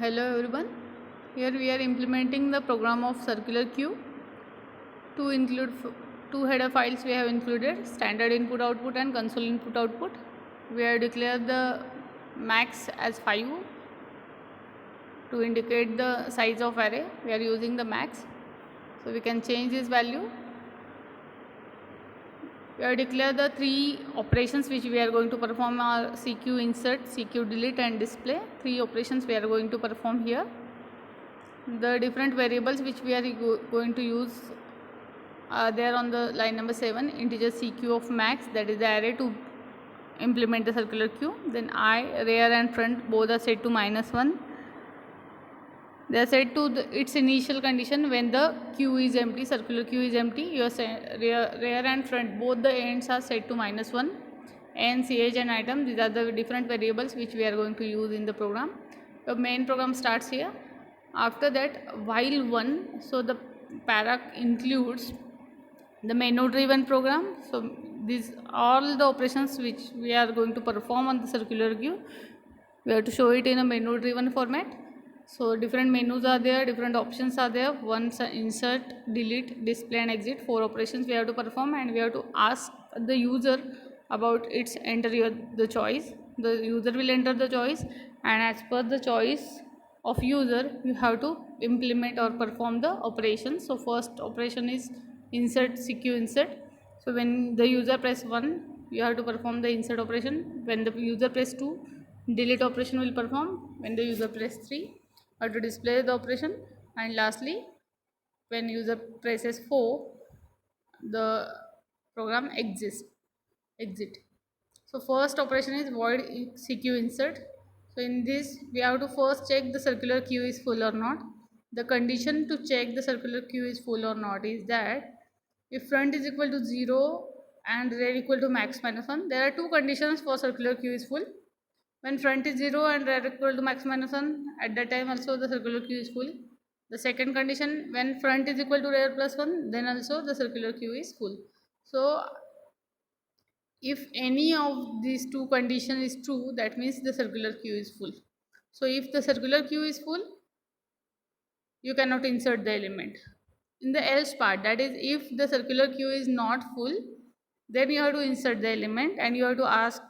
Hello everyone. Here we are implementing the program of circular queue. To include two header files we have included, standard input output and console input output. We have declared the max as 5 to indicate the size of array. We are using the max. So we can change this value. We have declared the three operations which we are going to perform are CQ insert, CQ delete and display. Three operations we are going to perform here. The different variables which we are going to use are there on the line number 7. Integer CQ of max, that is the array to implement the circular queue. Then I, rear and front both are set to -1. They are set to its initial condition when the queue is empty, circular queue is empty. Your rear and front both the ends are set to -1. And ch and item, these are the different variables which we are going to use in the program. The main program starts here. After that, while 1, so the para includes the menu driven program. So these all the operations which we are going to perform on the circular queue, we have to show it in a menu driven format. So different menus are there, different options are there. One, insert, delete, display and exit. 4 operations we have to perform, and we have to ask the user about its the choice. The user will enter the choice, and as per the choice of user you have to implement or perform the operation. So first operation is insert, CQ insert. So when the user press 1, you have to perform the insert operation. When the user press 2, delete operation will perform. When the user press 3, you have to display the operation. And lastly, when user presses 4, the program exit. So first operation is void CQ insert. So in this we have to first check the circular queue is full or not. The condition to check the circular queue is full or not is that if front is equal to 0 and rear equal to max minus 1, there are two conditions for circular queue is full. When front is 0 and rear equal to max minus 1, at that time also the circular queue is full. The second condition, when front is equal to rear plus 1, then also the circular queue is full. So if any of these two conditions is true, that means the circular queue is full. So if the circular queue is full, you cannot insert the element. In the else part, that is if the circular queue is not full, then you have to insert the element, and you have to ask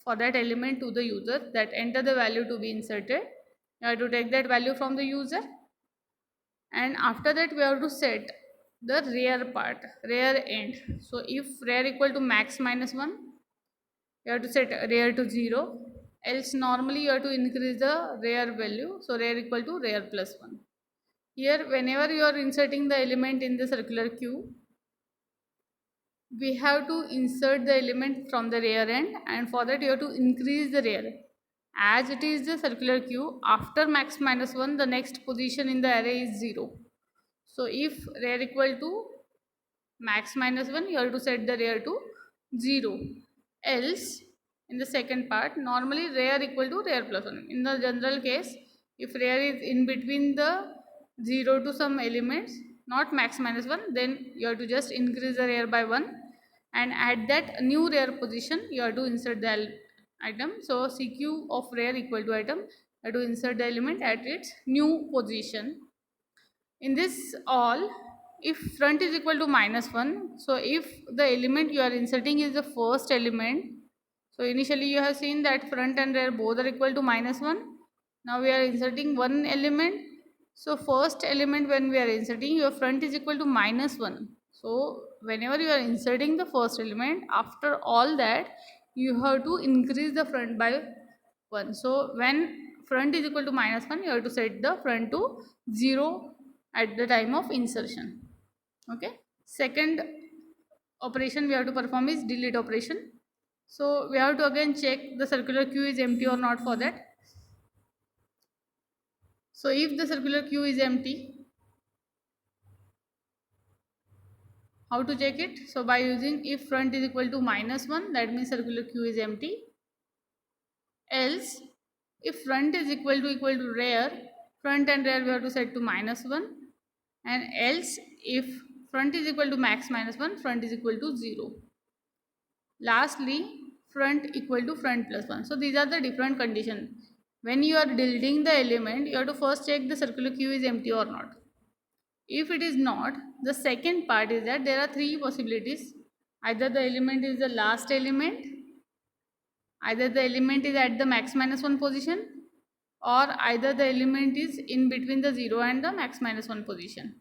for that element to the user that enter the value to be inserted. You have to take that value from the user, and after that we have to set the rear part, rear end. So if rear equal to max minus 1, you have to set rear to 0. Else normally you have to increase the rear value. So rear equal to rear plus 1. Here whenever you are inserting the element in the circular queue, we have to insert the element from the rear end, and for that you have to increase the rear. As it is the circular queue, after max minus 1, the next position in the array is 0. So if rear equal to max minus 1, you have to set the rear to 0. Else, in the second part, normally rear equal to rear plus 1. In the general case, if rear is in between the 0 to some elements, not max minus 1, then you have to just increase the rear by 1, and at that new rear position you have to insert the item. So CQ of rear equal to item, you have to insert the element at its new position. In this all, if front is equal to -1, so if the element you are inserting is the first element, so initially you have seen that front and rear both are equal to -1. Now we are inserting one element. So first element when we are inserting, your front is equal to -1. So whenever you are inserting the first element, after all that you have to increase the front by 1. So when front is equal to -1, you have to set the front to 0 at the time of insertion. Okay. Second operation we have to perform is delete operation. So we have to again check the circular queue is empty or not for that. So if the circular queue is empty, how to check it? So by using if front is equal to -1, that means circular queue is empty. Else, if front is equal to rear, front and rear we have to set to -1. And else, if front is equal to max minus 1, front is equal to 0. Lastly, front equal to front plus 1. So these are the different conditions. when you are deleting the element, you have to first check the circular queue is empty or not. If it is not, the second part is that there are three possibilities. Either the element is the last element, either the element is at the max minus 1 position, or either the element is in between the 0 and the max minus 1 position.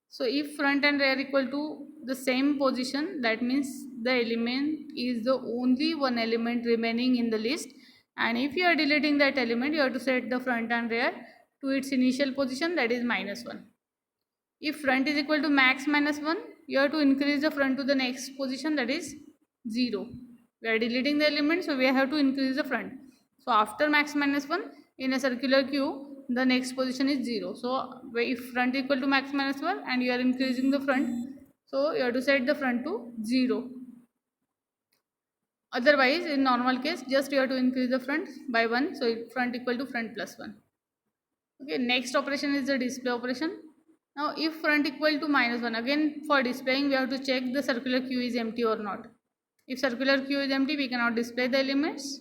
So if front and rear equal to the same position, that means the element is the only one element remaining in the list, and if you are deleting that element, you have to set the front and rear to its initial position, that is minus 1. If front is equal to max minus 1, you have to increase the front to the next position, that is 0. We are deleting the element, so we have to increase the front. So after max minus 1, in a circular queue, the next position is 0. So if front equal to max minus 1 and you are increasing the front, so you have to set the front to 0. Otherwise, in normal case, just you have to increase the front by 1. So front equal to front plus 1. Okay, next operation is the display operation. Now if front equal to minus 1, again for displaying we have to check the circular queue is empty or not. If circular queue is empty, we cannot display the elements,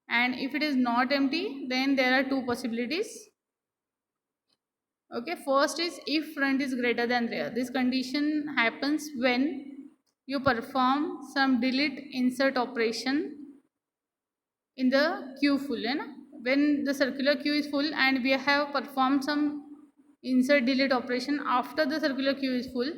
and if it is not empty, then there are two possibilities. Okay, first is if front is greater than rear. This condition happens when you perform some delete insert operation in the queue full. When the circular queue is full and we have performed some insert delete operation after the circular queue is full,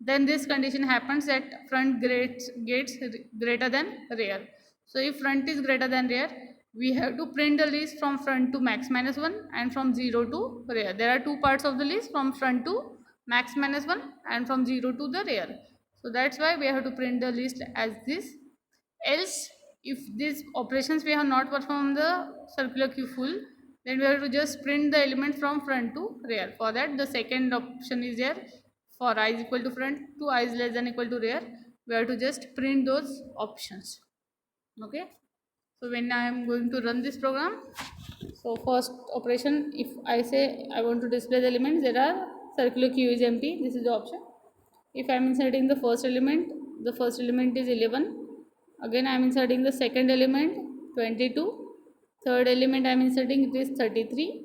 then this condition happens that front gets greater than rear. So if front is greater than rear, we have to print the list from front to max minus 1 and from 0 to rear. There are two parts of the list, from front to max minus 1 and from 0 to the rear. So that's why we have to print the list as this. Else, if these operations we have not performed the circular queue full, then we have to just print the element from front to rear. For that, the second option is there. For I is equal to front to I is less than equal to rear, we have to just print those options. Okay, so when I am going to run this program, so first operation, if I say I want to display the elements, there are circular queue is empty, this is the option. If I am inserting the first element is 11. Again I am inserting the second element 22. Third element I am inserting it is 33.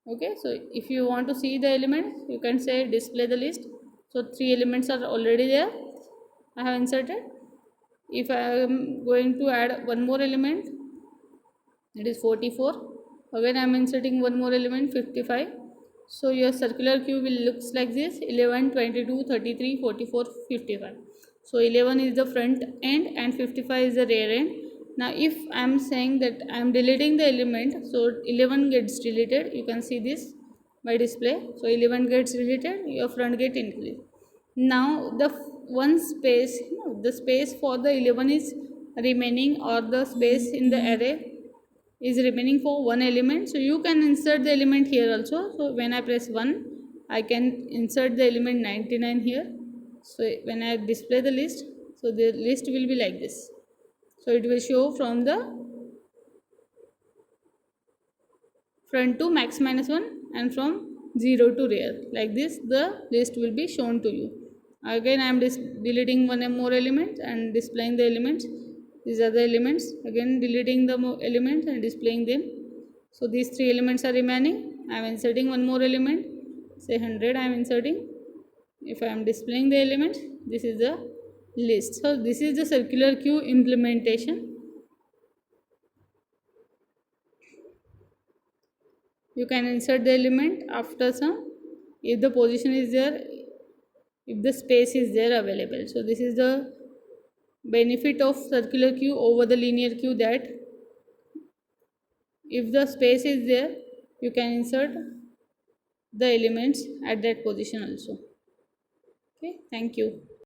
Okay, so if you want to see the elements, you can say display the list. So 3 elements are already there, I have inserted. If I am going to add one more element, it is 44. Again I am inserting one more element 55. So your circular queue will looks like this: 11, 22, 33, 44, 55. So 11 is the front end and 55 is the rear end. Now if I am saying that I am deleting the element, so 11 gets deleted. You can see this by display. So 11 gets deleted, your front get increased. Now the one space, the space for the 11 is remaining, or the space in the array is remaining for one element. So you can insert the element here also. So when I press 1, I can insert the element 99 here. So when I display the list, so the list will be like this. So it will show from the front to max minus 1 and from 0 to rear. Like this the list will be shown to you. Again I am deleting one more element and displaying the elements. These are the elements. Again deleting the elements and displaying them. So these 3 elements are remaining. I am inserting one more element, say 100 I am inserting. If I am displaying the elements, this is the list. So this is the circular queue implementation. You can insert the element after some, if the position is there, if the space is there available. So this is the benefit of circular queue over the linear queue, that if the space is there, you can insert the elements at that position also. Okay, thank you.